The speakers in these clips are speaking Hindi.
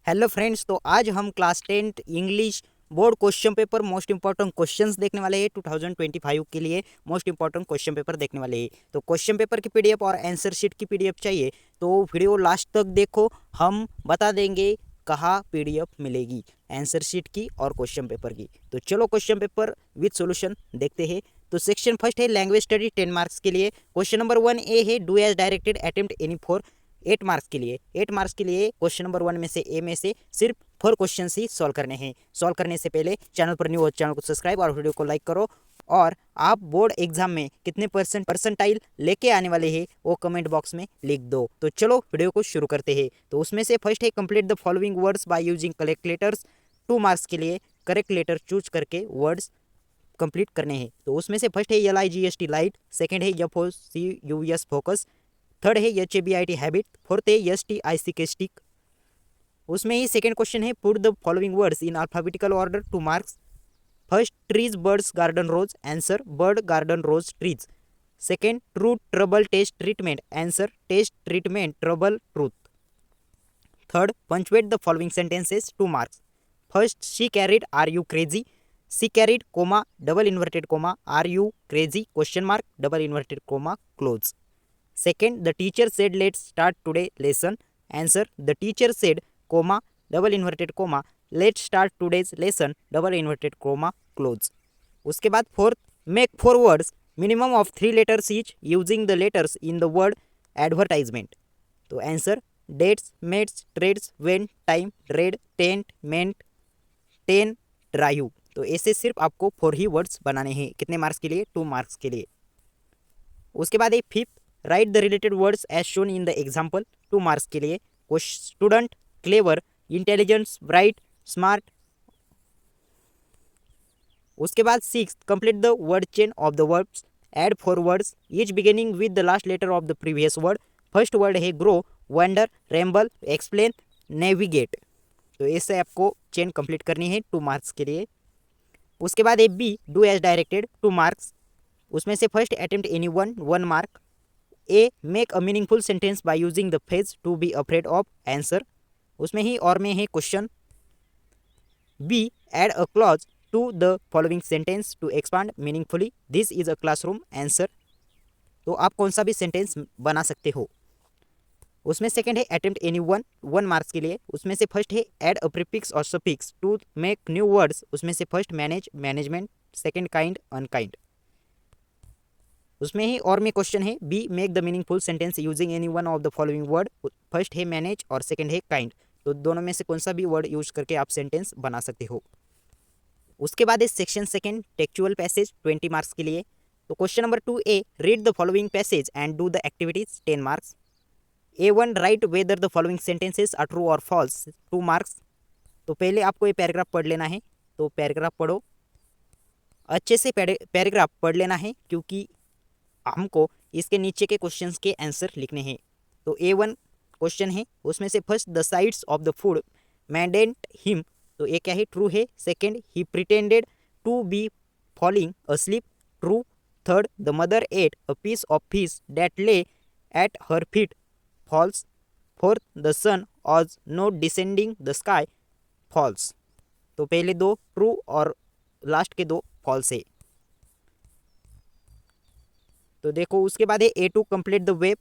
हेलो फ्रेंड्स, तो आज हम class 10th English board question paper most important questions देखने वाले हैं। 2025 के लिए मोस्ट इंपॉर्टेंट क्वेश्चन पेपर देखने वाले हैं। तो क्वेश्चन पेपर की पीडीएफ और आंसर शीट की पीडीएफ चाहिए तो वीडियो लास्ट तक देखो। हम बता देंगे कहाँ पीडीएफ मिलेगी आंसर शीट की और क्वेश्चन पेपर की। तो चलो क्वेश्चन पेपर विद सॉल्यूशन देखते हैं। तो सेक्शन फर्स्ट है लैंग्वेज स्टडी 10 मार्क्स के लिए। क्वेश्चन नंबर 1 ए है, do as directed attempt any four. 8 marks के लिए 8 मार्क्स के लिए क्वेश्चन नंबर 1 में से ए में से सिर्फ 4 क्वेश्चन ही सॉल्व करने हैं। सॉल्व करने से पहले चैनल पर न्यू हो चैनल को सब्सक्राइब और वीडियो को लाइक करो। और आप बोर्ड एग्जाम में कितने परसेंटाइल लेके आने वाले हैं वो कमेंट बॉक्स में लिख दो। तो चलो वीडियो को शुरू करते हैं। तो उसमें से फर्स्ट है complete the following words by using correct letters. 2 marks के लिए करेक्ट लेटर चूज करके वर्ड्स कंप्लीट करने हैं। तो उसमें से फर्स्ट है LIGST लाइट, सेकंड है FOCUS फोकस, थर्ड है HABIT हैबिट, फोर्थ है STICK स्टिक। उसमें ही सेकंड क्वेश्चन है put the following words in alphabetical order. 2 marks. First trees birds garden rose, answer bird garden rose trees. Second truth trouble test treatment, answer test treatment trouble truth. Third punctuate the following sentences. 2 marks. First she cried are you crazy, she cried comma double inverted comma are you crazy question mark double inverted comma close. Second, the teacher said let's start today lesson. Answer, the teacher said, comma, double inverted comma, let's start today's lesson, double inverted comma, close. उसके बाद fourth, make 4 words minimum of 3 letters each using the letters in the word advertisement. तो answer dates, mates, trades, when, time, read, tent, meant, ten, drive. तो ऐसे सिर्फ आपको 4 ही वर्ड्स बनाने हैं। कितने मार्क्स के लिए? 2 मार्क्स के लिए। उसके बाद एक fifth, write the related words as shown in the example. 2 marks के लिए student, clever, intelligence, bright, smart. उसके बाद six, complete the word chain of the words, add 4 words each beginning with the last letter of the previous word. First word है grow, wonder, ramble, explain, navigate. तो ऐसे आपको चेन कंप्लीट करनी है 2 मार्क्स के लिए। उसके बाद A B, do as directed. 2 marks. उसमें से first attempt any one, 1 mark. A make a meaningful sentence by using the phrase to be afraid of, answer उसमें ही और में है question. B add a clause to the following sentence to expand meaningfully, this is a classroom, answer. तो आप कौन सा भी सेंटेंस बना सकते हो। उसमें सेकंड है अटेम्प्ट एनी वन, 1 मार्क्स के लिए। उसमें से फर्स्ट है एड अ प्रीफिक्स और suffix to make new words. उसमें से first manage, management, second kind, unkind. उसमें ही और में क्वेश्चन है B make the meaningful sentence using any one of the following word. First है मैनेज और सेकंड है काइंड। तो दोनों में से कौन सा भी वर्ड यूज करके आप सेंटेंस बना सकते हो। उसके बाद है section second textual passage, 20 marks के लिए। तो question number 2 A, read the following passage and do the activities, 10 marks. A1, write whether the following sentences are true और फॉल्स, 2 मार्क्स। तो पहले आपको ये पैराग्राफ पढ़ लेना है। तो पैराग्राफ पढ़ो, अच्छे से पैराग्राफ पढ़ लेना है क्योंकि हमको इसके नीचे के क्वेश्चंस के आंसर लिखने हैं। तो A1 क्वेश्चन है, उसमें से first the sides of the food maddened him. तो ये क्या है? ट्रू है। Second, he pretended to be falling asleep, true. Third, the mother ate a piece of fish that lay at her feet, false. Fourth, the sun was not descending the sky, false. तो पहले दो ट्रू और लास्ट के 2 फॉल्स है। तो देखो उसके बाद है A2, complete the web,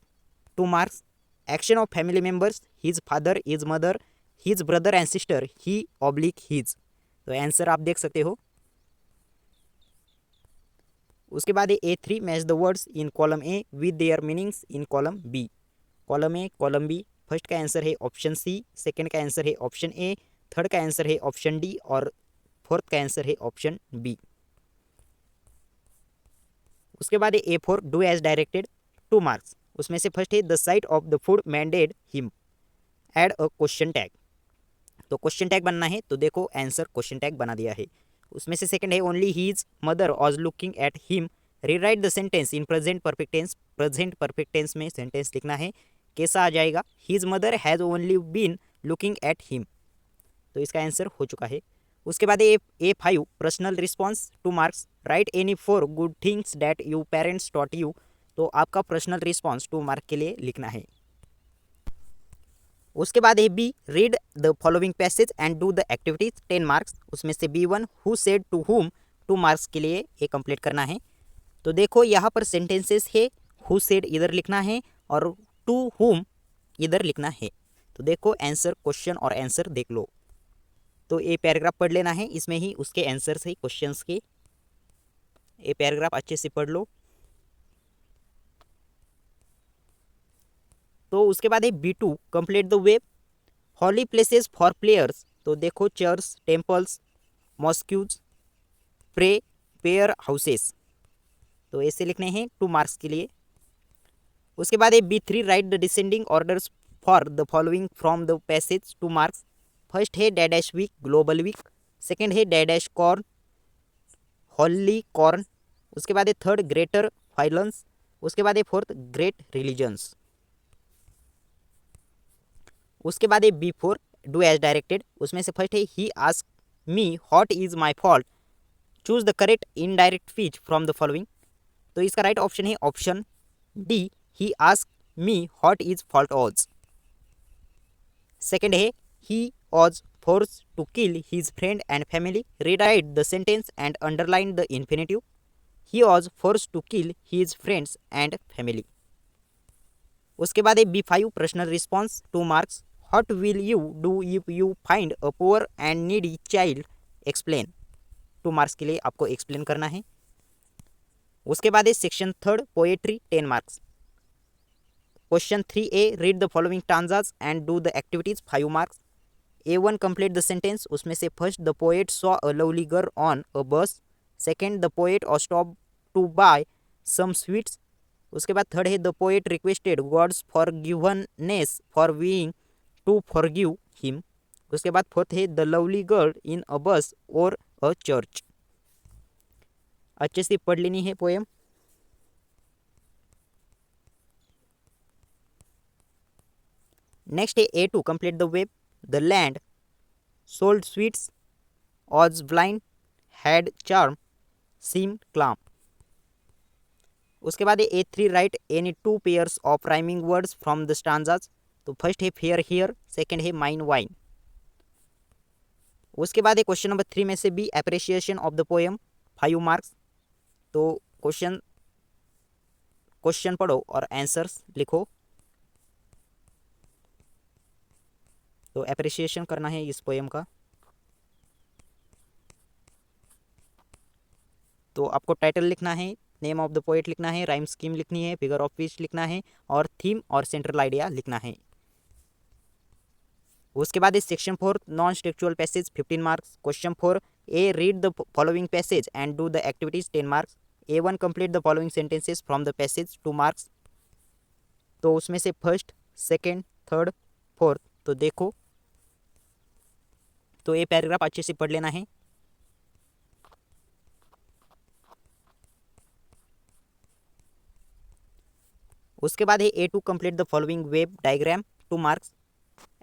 2 marks. Action of family members, his father, his mother, his brother and sister, he oblique his. तो आंसर आप देख सकते हो। उसके बाद है A3, match the words in column A with their meanings in column B. Column A, column B, first का आंसर है ऑप्शन सी, सेकंड का आंसर है ऑप्शन ए, थर्ड का आंसर है ऑप्शन डी और फोर्थ का आंसर है ऑप्शन बी। उसके बाद A4, do as directed, 2 marks. उसमें से फर्स्ट है the sight of the food maddened him, add a question tag. तो क्वेश्चन टैग बनना है। तो देखो आंसर क्वेश्चन टैग बना दिया है। उसमें से सेकंड है only his mother was looking at him, rewrite the sentence in present perfect tense. Present perfect tense में सेंटेंस लिखना है। कैसा आ जाएगा? His mother has only been looking at him. तो इसका आंसर हो चुका है। उसके बाद A5, personal response, 2 marks. Write any 4 good things that you parents taught you. तो आपका पर्सनल रिस्पॉन्स 2 मार्क के लिए लिखना है। उसके बाद है B, read the following passage and do the activities 10 marks. उसमें से B1 who said to whom 2 marks के लिए ये कंप्लीट करना है। तो देखो यहाँ पर सेंटेंसेस है, हु सेड इधर लिखना है और टू हुम इधर लिखना है। तो देखो आंसर, क्वेश्चन और आंसर देख लो। तो ये पैराग्राफ पढ़ लेना है, इसमें ही उसके आंसर्स है क्वेश्चंस के। ये पैराग्राफ अच्छे से पढ़ लो। तो उसके बाद है B2 complete the web holy places for players. तो देखो church, temples, mosques, pray, prayer houses. तो ऐसे लिखने हैं 2 मार्क्स के लिए। उसके बाद है B3 write the descending orders for the following from the passage 2 marks. First है dash week, global week. Second है डैश कॉर्न, हॉली कॉर्न। उसके बाद है थर्ड ग्रेटर वायलेंस। उसके बाद है फोर्थ ग्रेट रिलीजन्स। उसके बाद है B4 डू एज डायरेक्टेड। उसमें से फर्स्ट है he ask me what is my fault, choose the correct indirect speech from the following. तो इसका राइट ऑप्शन है option D, he ask me what is fault was. Second है he was forced to kill his friend and family. Rewrite the sentence and underline the infinitive. He was forced to kill his friends and family. उसके बाद है B5 personal response 2 marks. What will you do if you find a poor and needy child, explain. 2 marks के लिए आपको एक्सप्लेन करना है। उसके बाद है section third poetry 10 marks. Question 3A read the following stanzas and do the activities 5 marks. A1 complete the sentence. उसमें से first the poet saw a lovely girl on a bus. Second the poet stop to bye some sweets. उसके बाद थर्ड है the poet requested God's forgiveness for being to forgive him. उसके बाद फोर्थ है the lovely girl in a bus और अ चर्च। अच्छे से पढ़ लेनी है पोएम। नेक्स्ट है A2 complete the web the land sold sweets was blind had charm seem calm. उसके बाद है A3 write any 2 pairs of rhyming words from the stanzas. तो फर्स्ट है फेयर हियर, सेकेंड है माइन वाइन। उसके बाद है क्वेश्चन नंबर 3 में से B appreciation of the poem 5 marks. तो क्वेश्चन पढ़ो और आंसर्स लिखो। तो एप्रिसिएशन करना है इस पोएम का। तो आपको टाइटल लिखना है, नेम ऑफ द पोएट लिखना है, राइम स्कीम लिखनी है, फिगर ऑफ स्पीच लिखना है और थीम और सेंट्रल आइडिया लिखना है। उसके बाद इस section 4 non textual passage 15 marks. Question 4A read the following passage and do the activities 10 marks. A1 complete the following sentences from the passage 2 marks. तो उसमें से फर्स्ट, सेकेंड, थर्ड, फोर्थ। तो देखो, तो ये पैराग्राफ अच्छे से पढ़ लेना है। उसके बाद है A2 complete the following web diagram 2 marks.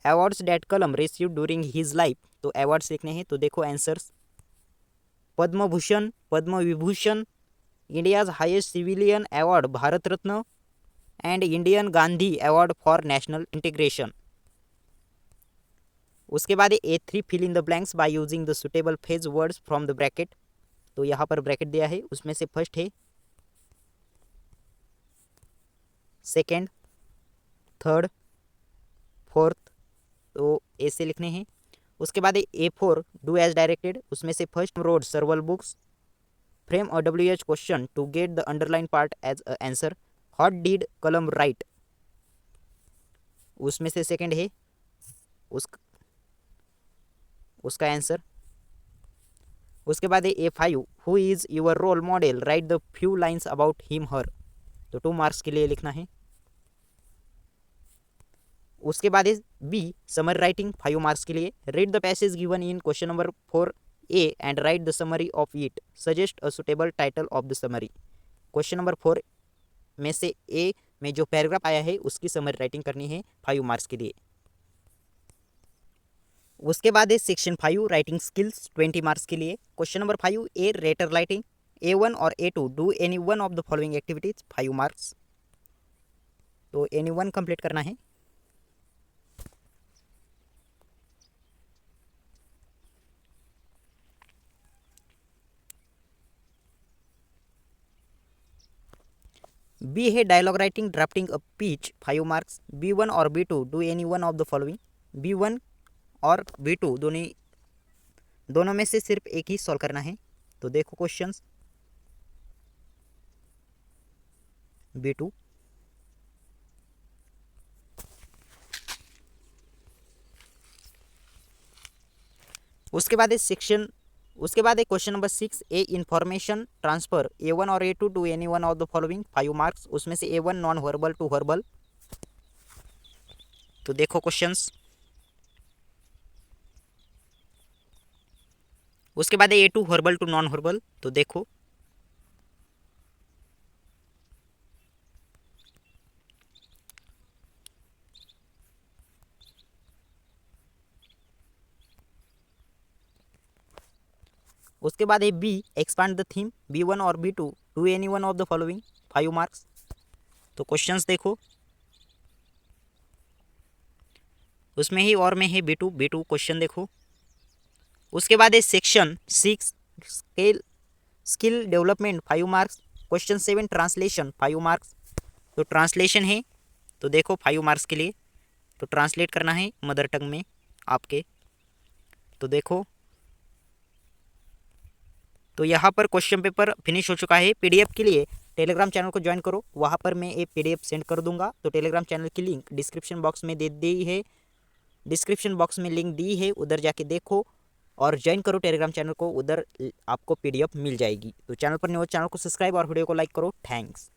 Awards that Kalam receive during his life. तो अवार्ड्स लिखने हैं। तो देखो answers, Padma Bhushan, Padma Vibhushan, India's highest civilian award Bharat Ratna and Indian Gandhi award for national integration. उसके बाद A3 fill in the blanks by using the suitable phrase words from the bracket. तो यहाँ पर ब्रैकेट दिया है, उसमें से फर्स्ट है, सेकेंड, थर्ड, फोर्थ। तो ऐसे लिखने हैं। उसके बाद A4 डू एज डायरेक्टेड। उसमें से first wrote several books, frame a WH question to get the underline part as a answer. What did Kalam write. उसमें से सेकेंड है उसका आंसर। उसके बाद है A5 who is your role model, write the few lines about him her. तो 2 मार्क्स के लिए लिखना है। उसके बाद है B समरी राइटिंग 5 मार्क्स के लिए। Read the passage given in question number 4A and right the summary of it, suggest a suitable title of the summary. Question number 4 में से A में जो पैराग्राफ आया है उसकी समरी राइटिंग करनी है 5 मार्क्स के लिए। उसके बाद है सेक्शन 5 राइटिंग स्किल्स 20 मार्क्स के लिए। Question number 5A letter writing. A1 और A2 do any one of the following activities 5 marks. तो एनी वन कंप्लीट करना है। बी है dialogue writing drafting a speech 5 marks. B1 और B2 do any one of the following. B1 और B2 दोनों में से सिर्फ एक ही सॉल्व करना है। तो देखो क्वेश्चंस B2। उसके बाद है question number 6 A information transfer A1 और A2 do any one of the following 5 marks. उसमें से A1 non verbal to verbal. तो देखो क्वेश्चंस। उसके बाद है A2 verbal to non verbal. तो देखो उसके बाद है B expand the theme B1 और B2 do any one of the following 5 marks. तो क्वेश्चंस देखो उसमें ही और में है B2 क्वेश्चन देखो। उसके बाद है section 6 skill development 5 marks. Question 7 translation 5 marks. तो ट्रांसलेशन है तो देखो 5 मार्क्स के लिए तो ट्रांसलेट करना है मदर टंग में आपके। तो देखो तो यहाँ पर क्वेश्चन पेपर फिनिश हो चुका है। पीडीएफ के लिए टेलीग्राम चैनल को ज्वाइन करो, वहाँ पर मैं एक पीडीएफ सेंड कर दूंगा। तो टेलीग्राम चैनल की लिंक डिस्क्रिप्शन बॉक्स में दे दी है, डिस्क्रिप्शन बॉक्स में लिंक दी है, उधर जाके देखो और ज्वाइन करो टेलीग्राम चैनल को, उधर आपको पीडीएफ मिल जाएगी। तो चैनल पर न्यू चैनल को सब्सक्राइब और वीडियो को लाइक करो। थैंक्स।